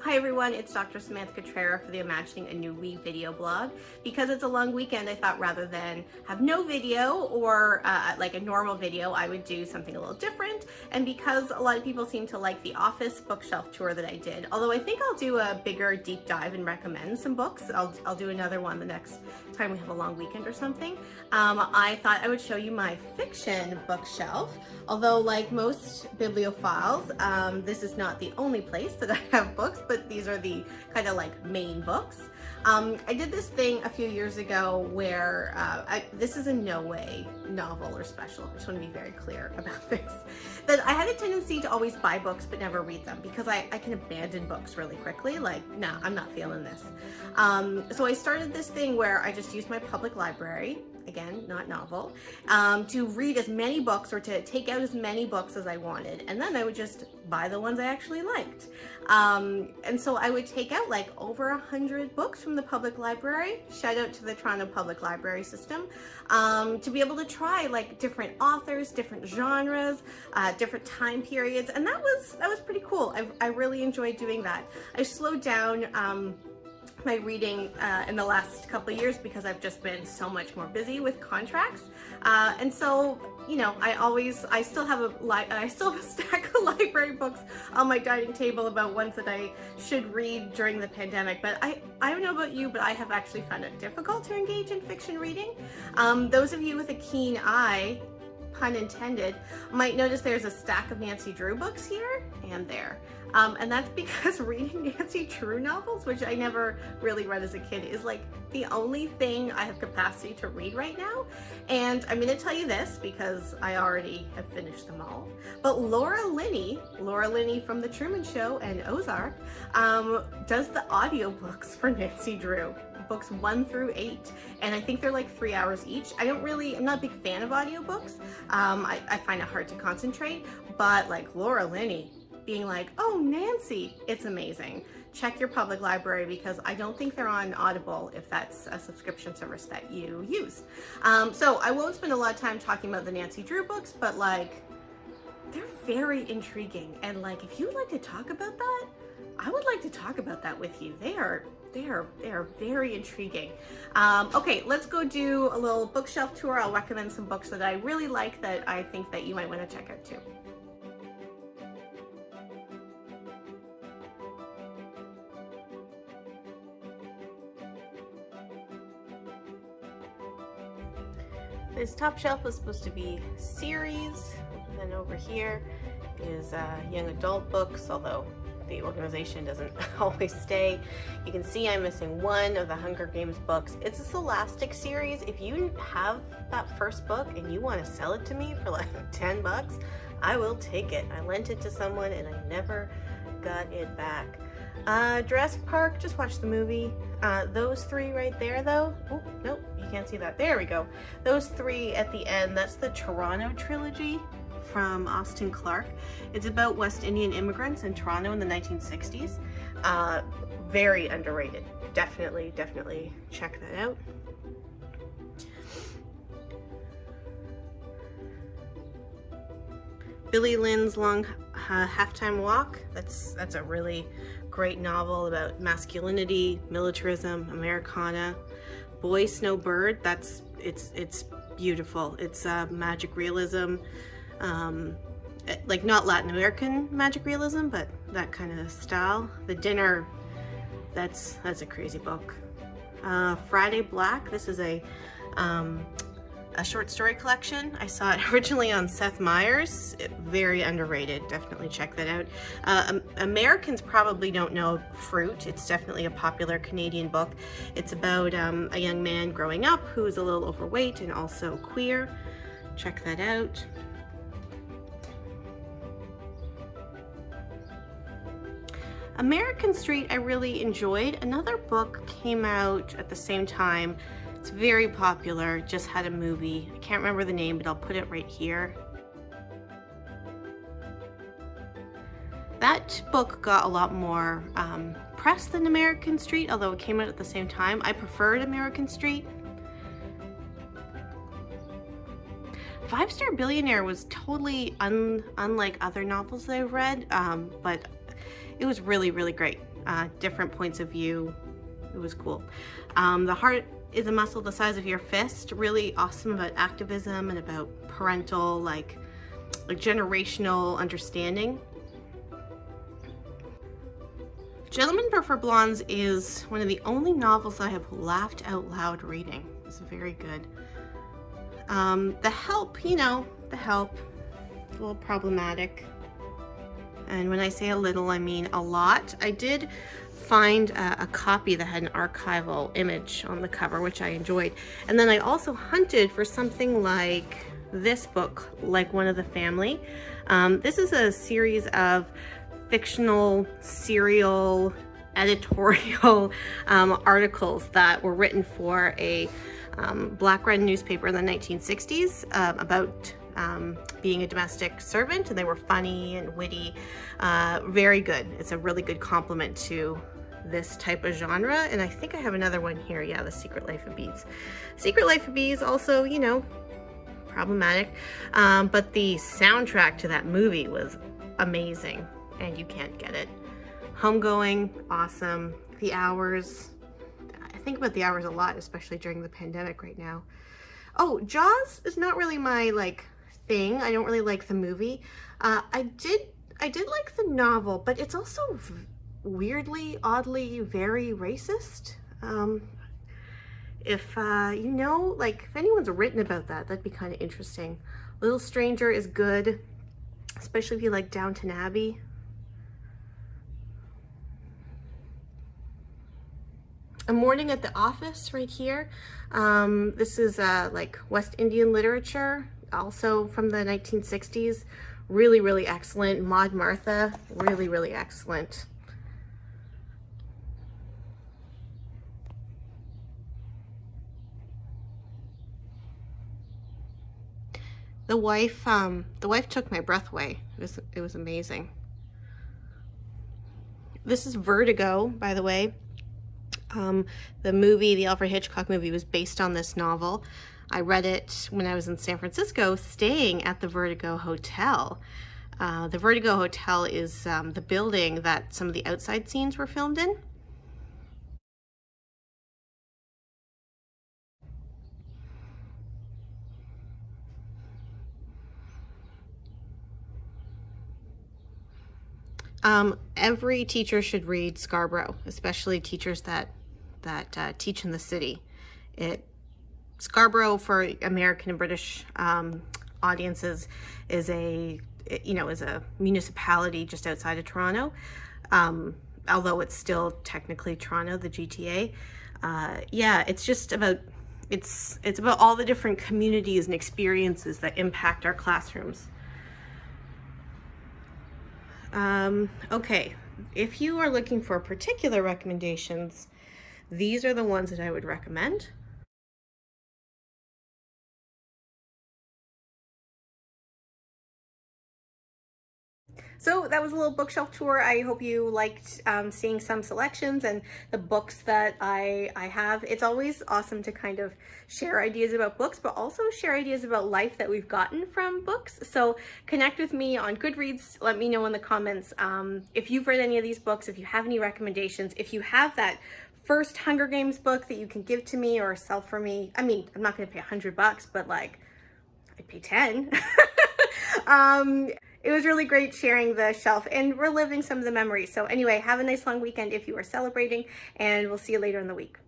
Hi everyone, it's Dr. Samantha Cotrera for the Imagining a New Week video blog. Because it's a long weekend, I thought rather than have no video or like a normal video, I would do something a little different. And because a lot of people seem to like the Office bookshelf tour that I did, although I think I'll do a bigger deep dive and recommend some books. I'll do another one the next time we have a long weekend or something. I thought I would show you my fiction bookshelf. Although like most bibliophiles, this is not the only place that I have books, but these are the kind of like main books. I did this thing a few years ago where this is in no way novel or special. I just want to be very clear about this. That I had a tendency to always buy books but never read them because I can abandon books really quickly. Like, nah, I'm not feeling this. So I started this thing where I just used my public library, again, not novel, to read as many books or to take out as many books as I wanted. And then I would just buy the ones I actually liked. And so I would take out like over 100 books from the public library, shout out to the Toronto Public Library System, to be able to try like different authors, different genres, different time periods. And that was pretty cool. I really enjoyed doing that. I slowed down my reading in the last couple of years because I've just been so much more busy with contracts, and so you know I still have a stack of library books on my dining table about ones that I should read during the pandemic. But I don't know about you, but I have actually found it difficult to engage in fiction reading. Those of you with a keen eye, pun intended, might notice there's a stack of Nancy Drew books here and there. And that's because reading Nancy Drew novels, which I never really read as a kid, is like the only thing I have capacity to read right now. And I'm going to tell you this because I already have finished them all. But Laura Linney from The Truman Show and Ozark, does the audiobooks for Nancy Drew. Books 1 through 8, and I think they're like 3 hours each. I'm not a big fan of audiobooks. I find it hard to concentrate, but like Laura Linney being like, oh, Nancy, it's amazing. Check your public library because I don't think they're on Audible if that's a subscription service that you use. So I won't spend a lot of time talking about the Nancy Drew books, but like they're very intriguing, and like if you would like to talk about that, I would like to talk about that with you. They are very intriguing. Okay, let's go do a little bookshelf tour. I'll recommend some books that I really like that I think that you might want to check out too. This top shelf is supposed to be series, and then over here is young adult books, although the organization doesn't always stay. You can see I'm missing one of the Hunger Games books. It's a Scholastic series. If you have that first book and you want to sell it to me for like 10 bucks, I will take it. I lent it to someone and I never got it back. Jurassic Park, just watched the movie. Those three right there though, oh, nope, you can't see that. There we go. Those three at the end, that's the Toronto trilogy from Austin Clarke. It's about West Indian immigrants in Toronto in the 1960s. Very underrated. Definitely check that out. Billy Lynn's Long Halftime Walk. That's a really great novel about masculinity, militarism, Americana. Boy Snowbird. It's beautiful. It's magic realism. Like not Latin American magic realism, but that kind of style. The Dinner, that's a crazy book. Friday Black, this is a short story collection. I saw it originally on Seth Meyers. Very underrated, definitely check that out. Americans probably don't know Fruit. It's definitely a popular Canadian book. It's about a young man growing up who's a little overweight and also queer. Check that out. American Street I really enjoyed. Another book came out at the same time. It's very popular, just had a movie. I can't remember the name, but I'll put it right here. That book got a lot more press than American Street, although it came out at the same time. I preferred American Street. Five-Star Billionaire was totally unlike other novels that I've read, but it was really, really great. different points of view. It was cool. The Heart is a Muscle the Size of Your Fist, really awesome about activism and about parental, like generational understanding. Gentlemen Prefer Blondes is one of the only novels I have laughed out loud reading. It's very good. The Help, you know, The Help, a little problematic. And when I say a little, I mean a lot. I did find a copy that had an archival image on the cover, which I enjoyed. And then I also hunted for something like this book, Like One of the Family. This is a series of fictional serial editorial articles that were written for a black red newspaper in the 1960s about being a domestic servant, and they were funny and witty. Very good. It's a really good compliment to this type of genre. And I think I have another one here. Yeah, The Secret Life of Bees. Secret Life of Bees also, you know, problematic, but the soundtrack to that movie was amazing, and you can't get it. Homegoing, awesome. The Hours, I think about The Hours a lot, especially during the pandemic right now. Oh, Jaws is not really my thing. I don't really like the movie. I did like the novel, but it's also weirdly, oddly, very racist. If you know, if anyone's written about that, that'd be kind of interesting. Little Stranger is good, especially if you like Downton Abbey. A Morning at the Office right here. This is West Indian literature, also from the 1960s. Really, really excellent. Maud Martha, really, really excellent. The Wife took my breath away. It was amazing. This is Vertigo, by the way. The movie, the Alfred Hitchcock movie, was based on this novel. I read it when I was in San Francisco, staying at the Vertigo Hotel. The Vertigo Hotel is the building that some of the outside scenes were filmed in. Every teacher should read Scarborough, especially teachers that teach in the city. Scarborough, for American and British audiences, is a municipality just outside of Toronto, although it's still technically Toronto, the GTA. Yeah, it's just about it's about all the different communities and experiences that impact our classrooms. Okay, if you are looking for particular recommendations, these are the ones that I would recommend. So that was a little bookshelf tour. I hope you liked seeing some selections and the books that I have. It's always awesome to kind of share ideas about books, but also share ideas about life that we've gotten from books. So connect with me on Goodreads. Let me know in the comments if you've read any of these books, if you have any recommendations, if you have that first Hunger Games book that you can give to me or sell for me. I mean, I'm not gonna pay $100, but I'd pay 10. It was really great sharing the shelf and reliving some of the memories. So anyway, have a nice long weekend if you are celebrating, and we'll see you later in the week.